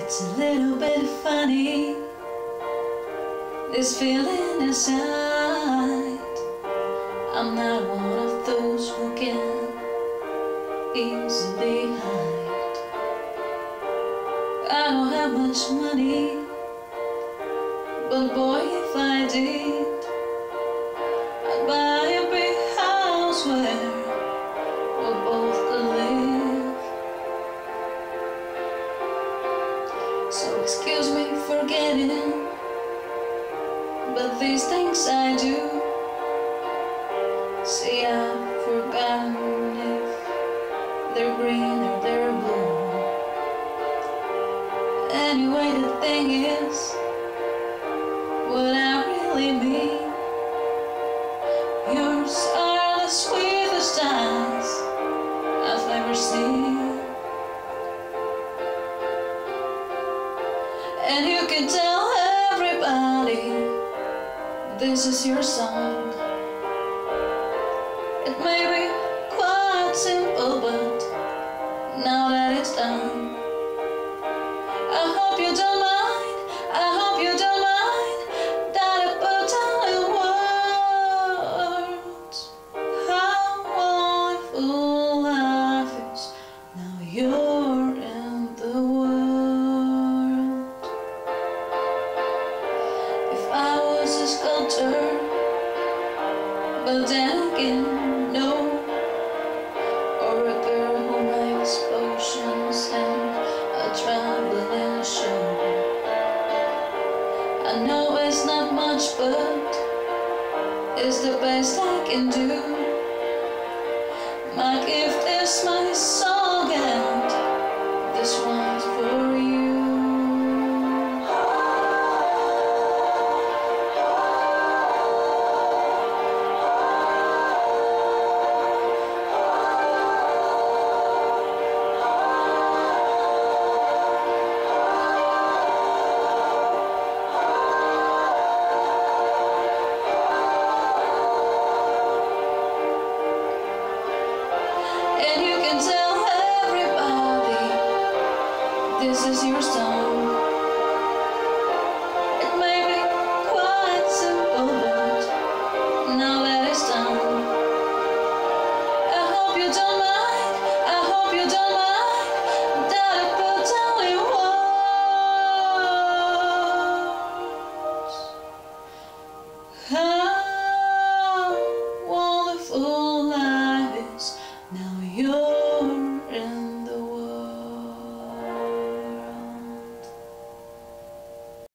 It's a little bit funny, this feeling inside. I'm not one of those who can easily hide. I don't have much money, but boy, if I did, I'd buy a big house where we both could live. So excuse me for getting, but these things I do. See, I've forgotten if they're green or they're blue. Anyway, the thing is, what I really mean, yours are the sweetest eyes I've ever seen. And you can tell everybody this is your song. It may be quite simple, but now that it's done, I hope you don't mind, I hope you don't mind that I put down in words how wonderful life is now you're in the world. If I was a sculptor, but then again, no, or a girl who makes potions and a traveling show. I know it's not much, but it's the best I can do. My gift is my song, and this one's for you. And you can tell everybody this is your song.